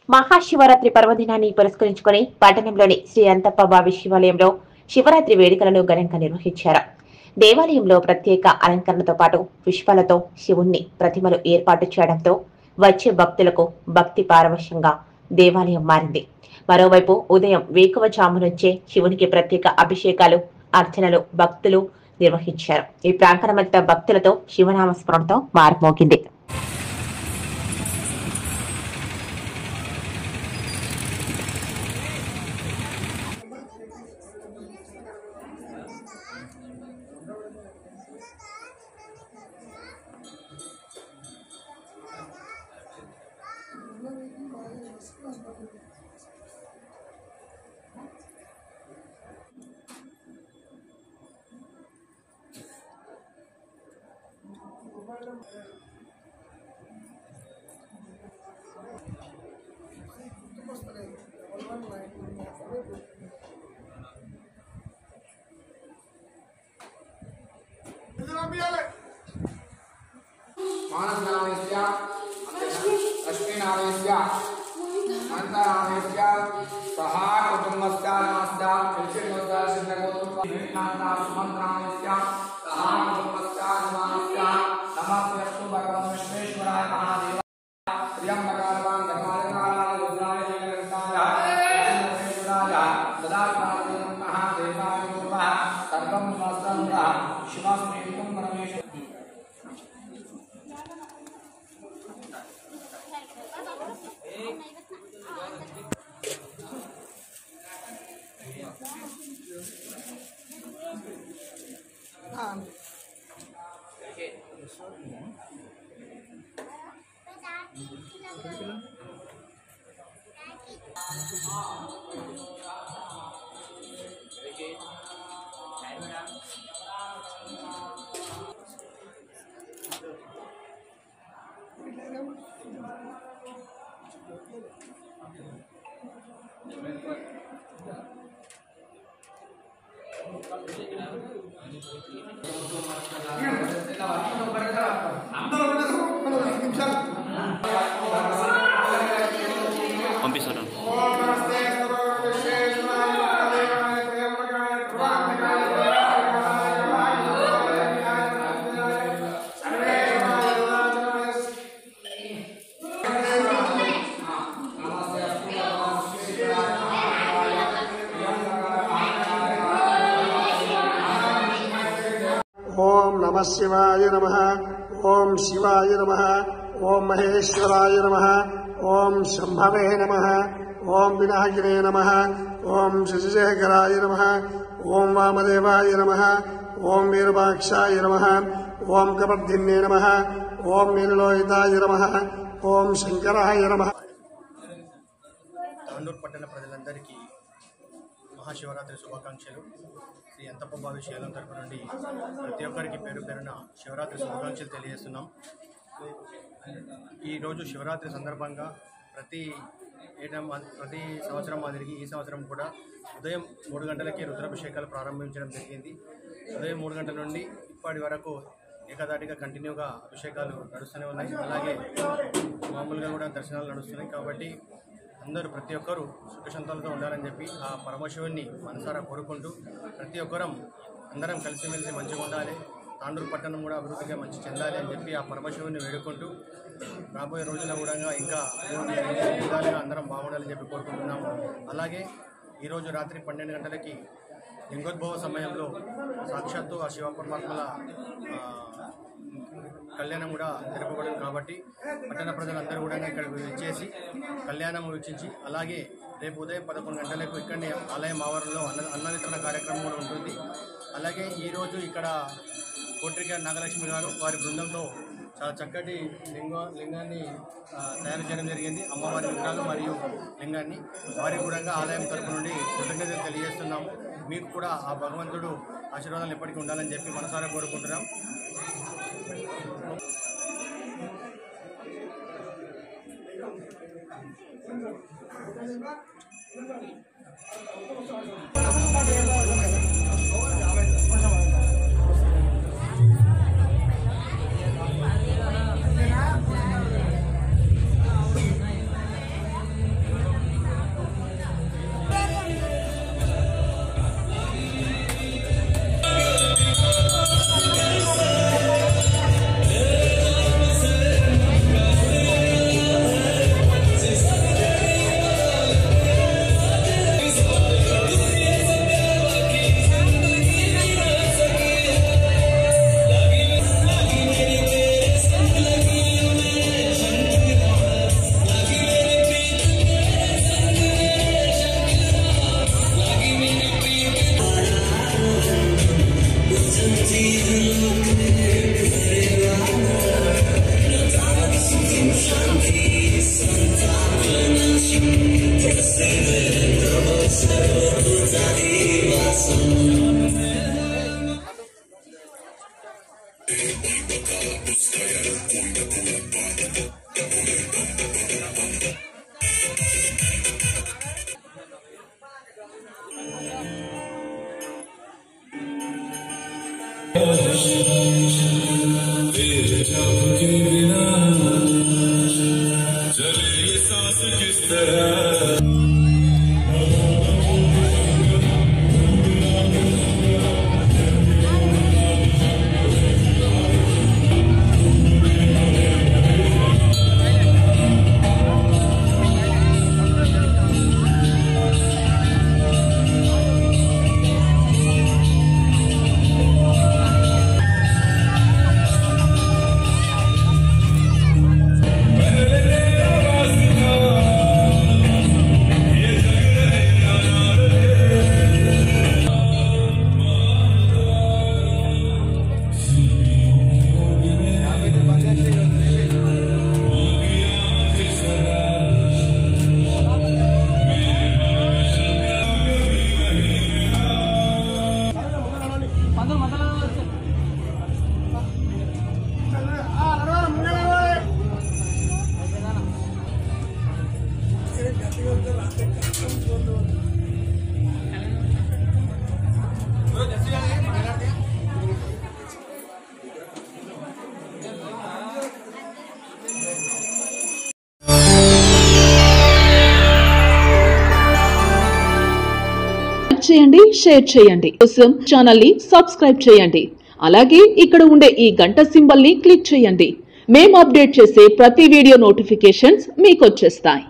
మహాశివరాత్రి పర్వదినాన్ని పురస్కరించుకుని పట్టణంలోని శ్రీ అంతప్ప బావి శివాలయంలో శివరాత్రి వేడుకలను ఘనంగా నిర్వహించారు. దేవాలయంలో ప్రత్యేక అలంకరణతో పాటు పుష్పాలతో శివుణ్ణి ప్రతిమలు ఏర్పాటు చేయడంతో వచ్చే భక్తులకు భక్తి పారవశ్యంగా దేవాలయం మారింది. మరోవైపు ఉదయం వేకువజాము నుంచే శివునికి ప్రత్యేక అభిషేకాలు, అర్చనలు భక్తులు నిర్వహించారు. ఈ ప్రాంగణమంతా భక్తులతో శివనామస్మరణతో మారుమోగింది. मानसनामस्य लक्ष्मीनामस्य अनन्तनामस्य सह कुटुम्बस्य नमस्य विष्णुस्य सिद्धगोत्रनामस्य सुमन्त्रनामस्य सह कुटुम्बस्य नमस्य नमः विष्णु भगवान विश्वेश्वराय महादेवाय त्र्यंबकाय गजाननाय रुद्राय जगन्नाथाय विश्वेश्वराय सदाशिवाय महादेवाय नमः सर्वं शास्त्रं शिवस्मेतं परमेश्वर పంపిస్తాను. ओम नमः शिवाय नमः। ओम शिवाय नमः। ओम महेश्वराय नमः। ओम शंभवे नमः। ओम विनायकने नमः। ओम शशिशेखराय नमः। ओम वामदेवाय नमः। ओम वीरभाक्षाय नमः। ओम कपर्दिन्ये नमः। ओम नीललोहिताय नमः। ओम शंकराय नमः। తాండూరు పట్టణ ప్రజలందరికీ మహాశివరాత్రి శుభాకాంక్షలు. శ్రీ అంతప్ప బావి శైలం తరపు నుండి ప్రతి ఒక్కరికి పేరు పేరున శివరాత్రి శుభాకాంక్షలు తెలియజేస్తున్నాం. ఈరోజు శివరాత్రి సందర్భంగా ప్రతి సంవత్సరం మాదిరికి ఈ సంవత్సరం కూడా ఉదయం 3 గంటలకి రుద్రాభిషేకాలు ప్రారంభించడం జరిగింది. ఉదయం 3 గంటల నుండి ఇప్పటి వరకు ఏకదాటిగా కంటిన్యూగా అభిషేకాలు నడుస్తూనే ఉన్నాయి. అలాగే మామూలుగా కూడా దర్శనాలు నడుస్తున్నాయి. కాబట్టి అందరూ ప్రతి ఒక్కరూ సుఖశాంతాలతో ఉండాలని చెప్పి ఆ పరమశివుని మనసారా కోరుకుంటూ ప్రతి ఒక్కరం అందరం కలిసిమెలిసి మంచిగా ఉండాలి, తాండూరు పట్టణం కూడా అభివృద్ధిగా మంచి చెందాలి అని చెప్పి ఆ పరమశివుని వేడుకుంటూ రాబోయే రోజుల్లో కూడా ఇంకా విధాలుగా అందరం బాగుండాలని చెప్పి కోరుకుంటున్నాము. అలాగే ఈరోజు రాత్రి 12 గంటలకి లింగోద్భవ సమయంలో సాక్షాత్తు ఆ శివ పరమాత్మల కళ్యాణం కూడా జరపబడింది. కాబట్టి పట్టణ ప్రజలందరూ కూడా ఇక్కడ వచ్చేసి కళ్యాణం వీక్షించి అలాగే రేపు ఉదయం 11 గంటలకు ఇక్కడనే ఆలయం ఆవరణలో అన్న వితరణ కార్యక్రమం కూడా ఉంటుంది. అలాగే ఈరోజు ఇక్కడ కోట్రిక నాగలక్ష్మి గారు వారి బృందంతో చాలా చక్కటి లింగాన్ని తయారు చేయడం జరిగింది. అమ్మవారి విగ్రహాలు మరియు లింగాన్ని వారి కూడా ఆలయం తరపు నుండి కృతజ్ఞతలు తెలియజేస్తున్నాము. మీకు కూడా ఆ భగవంతుడు ఆశీర్వాదాలు ఎప్పటికీ ఉండాలని చెప్పి మనసారా కోరుకుంటున్నాం. చేయండి, షేర్ చేయండి. కోసం ఛానల్ ని సబ్స్క్రైబ్ చేయండి. అలాగే ఇక్కడ ఉండే ఈ గంట సింబల్ ని క్లిక్ చేయండి. మేము అప్డేట్ చేసే ప్రతి వీడియో నోటిఫికేషన్స్ మీకు వచ్చేస్తాయి.